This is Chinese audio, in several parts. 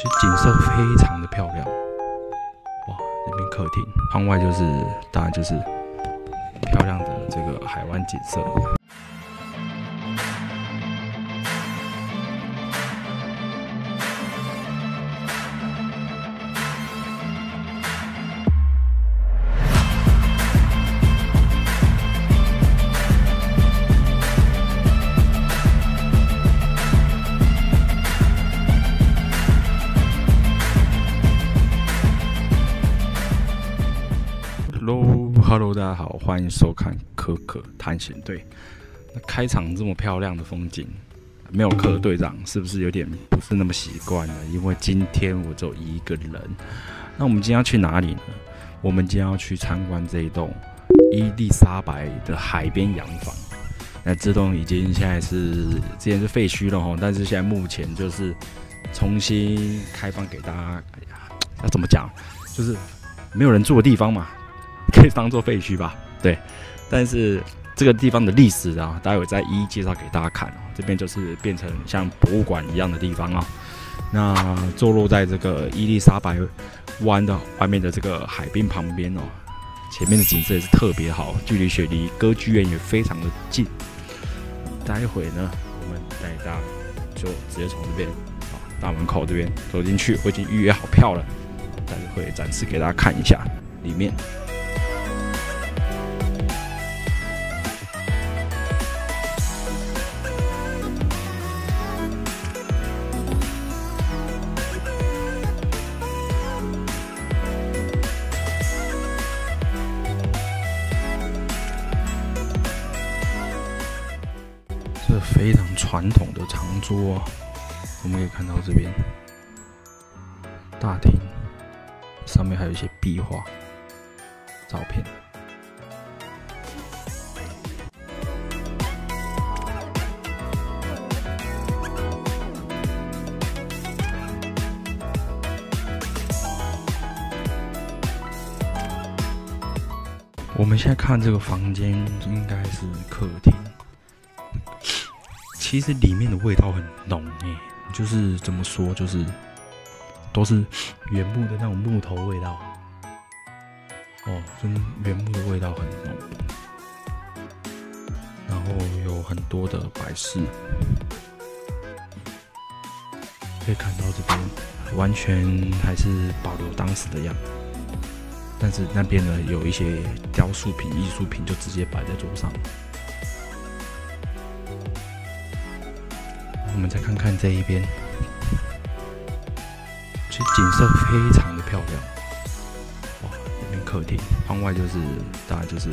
其实景色非常的漂亮。哇，这边客厅，窗外当然就是漂亮的这个海湾景色。Hello， 大家好，欢迎收看可可探险队。那开场这么漂亮的风景，没有可可队长，是不是有点不是那么习惯呢？因为今天我只有一个人。那我们今天要去哪里呢？我们今天要去参观这一栋伊丽莎白的海边洋房。那这栋已经现在之前是废墟了哈，但是现在目前就是重新开放给大家。哎呀，要怎么讲？就是没有人住的地方嘛。可以当做废墟吧，对。但是这个地方的历史啊，待会再一一介绍给大家看哦。这边就是变成像博物馆一样的地方啊。那坐落在这个伊丽莎白湾的外面的这个海滨旁边哦，前面的景色也是特别好，距离雪梨歌剧院也非常的近。待会呢，我们带大家就直接从这边大门口这边走进去，我已经预约好票了，待会展示给大家看一下里面。这非常传统的长桌啊，我们可以看到这边大厅上面还有一些壁画、照片。我们现在看这个房间应该是客厅。其实里面的味道很浓诶，就是怎么说，就是都是原木的那种木头味道。哦，真原木的味道很浓，然后有很多的摆饰，可以看到这边完全还是保留当时的样子，但是那边呢有一些雕塑品、艺术品就直接摆在桌上。我们再看看这一边，其实景色非常的漂亮。哇，这边客厅，窗外当然就是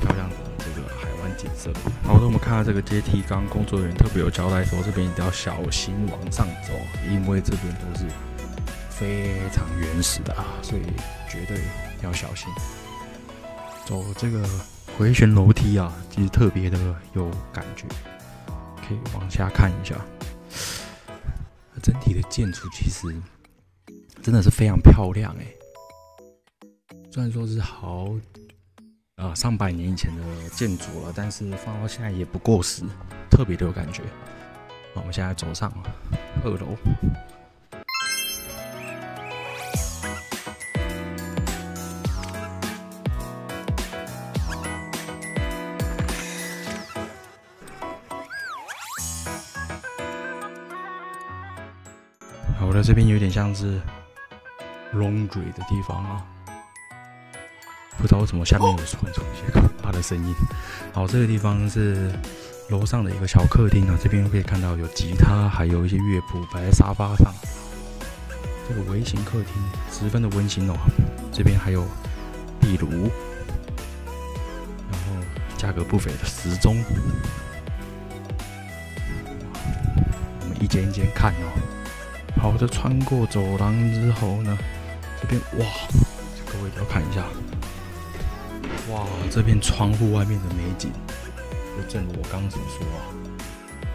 漂亮的这个海湾景色。好的，我们看到这个阶梯，刚刚工作人员特别有交代说，这边一定要小心往上走，因为这边都是非常原始的啊，所以绝对要小心。走这个回旋楼梯啊，其实特别的有感觉。可以往下看一下，整体的建筑其实真的是非常漂亮哎。虽然说是上百年以前的建筑了，但是放到现在也不过时，特别的有感觉。好，我们现在走上2楼。我的这边有点像是 laundry 的地方啊，不知道为什么下面有传出一些可怕的声音。好，这个地方是楼上的一个小客厅啊，这边可以看到有吉他，还有一些乐谱摆在沙发上。这个微型客厅十分的温馨哦。这边还有壁炉，然后价格不菲的时钟。我们一间一间看哦。好的，穿过走廊之后呢，这边哇，各位一定要看一下，哇，这边窗户外面的美景，就正如我刚刚所说啊，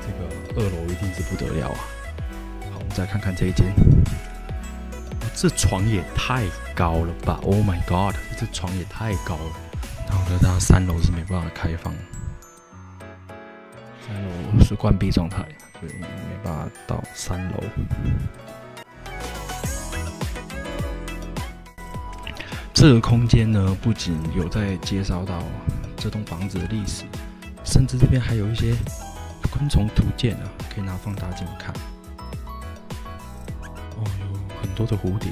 这个2楼一定是不得了啊。好，我们再看看这一间，这床也太高了吧 ！Oh my god， 这床也太高了。然后呢，它3楼是没办法开放，3楼是关闭状态，所以没办法到3楼。这个空间呢，不仅有在介绍到这栋房子的历史，甚至这边还有一些昆虫图鉴啊，可以拿放大镜看。哦，有很多的蝴蝶，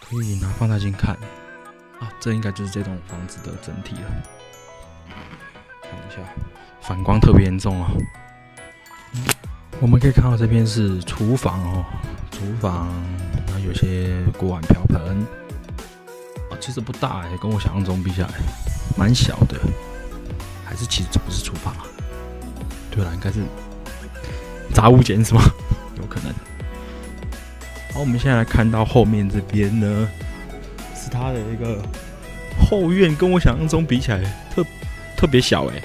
可以拿放大镜看。啊，这应该就是这栋房子的整体了。看一下，反光特别严重哦。我们可以看到这边是厨房哦，厨房，然后有些锅碗瓢盆。哦，其实不大哎，跟我想象中比起来，蛮小的。还是其实这不是厨房啊？对了，应该是杂物间是吗？有可能。好，我们现在来看到后面这边呢，是它的一个后院，跟我想象中比起来特别小哎，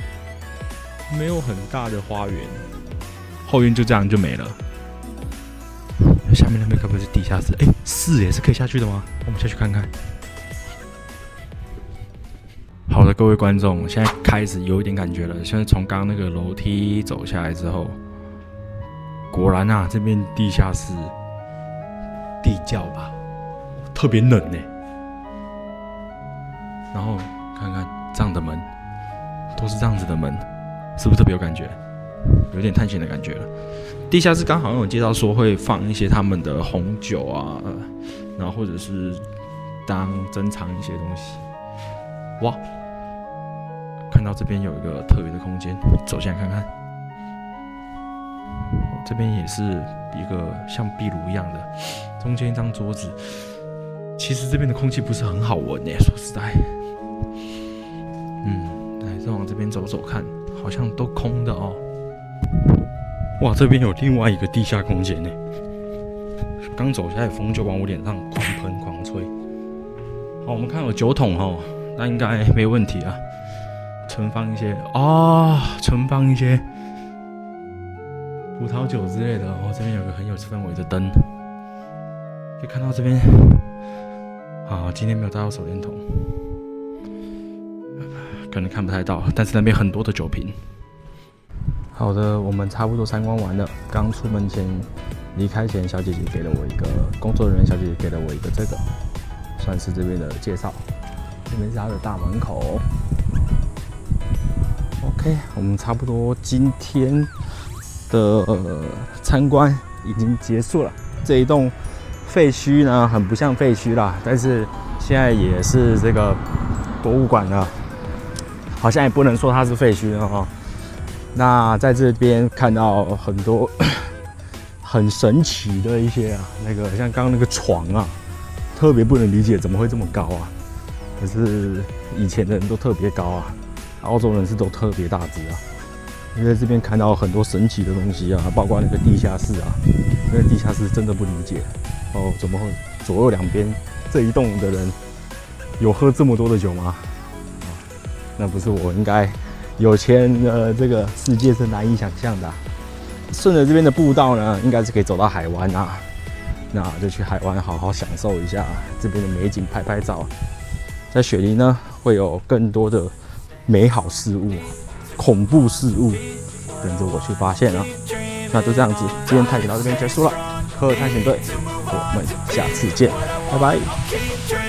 没有很大的花园。后院就这样就没了。下面那边该不会是地下室？是耶，是可以下去的吗？我们下去看看。好的，各位观众，现在开始有一点感觉了。现在从刚刚那个楼梯走下来之后，果然啊，这边地下室地窖吧，特别冷呢。然后看看这样的门，都是这样子的门，是不是特别有感觉？有点探险的感觉了。地下室刚好有介绍说会放一些他们的红酒啊，然后或者是当珍藏一些东西。哇，看到这边有一个特别的空间，走进来看看。这边也是一个像壁炉一样的，中间一张桌子。其实这边的空气不是很好闻耶，说实在。来再往这边走走看，好像都空的哦。哇，这边有另外一个地下空间呢。刚走下来，风就往我脸上狂喷狂吹。好，我们看有酒桶哦，那应该没问题啊。存放一些存放一些葡萄酒之类的哦。这边有个很有氛围的灯，可以看到这边。今天没有带到手电筒，可能看不太到，但是那边很多的酒瓶。好的，我们差不多参观完了。刚出门前，离开前，小姐姐给了我一个工作人员，小姐姐给了我一个这个，算是这边的介绍。这边是它的大门口。OK， 我们差不多今天的参观已经结束了。这一栋废墟呢，很不像废墟啦，但是现在也是这个博物馆了，好像也不能说它是废墟了哈。那在这边看到很多很神奇的一些那个像刚刚那个床啊，特别不能理解怎么会这么高啊！可是以前的人都特别高啊，澳洲人是都特别大只啊。因为这边看到很多神奇的东西啊，包括那个地下室啊，那个地下室真的不理解哦，怎么会左右两边这一栋的人有喝这么多的酒吗？那不是我应该。有钱的这个世界是难以想象的。顺着这边的步道呢，应该是可以走到海湾啊。那就去海湾好好享受一下这边的美景，拍拍照。在雪梨呢，会有更多的美好事物、恐怖事物等着我去发现啊。那就这样子，今天探险到这边结束了。科尔探险队，我们下次见，拜拜。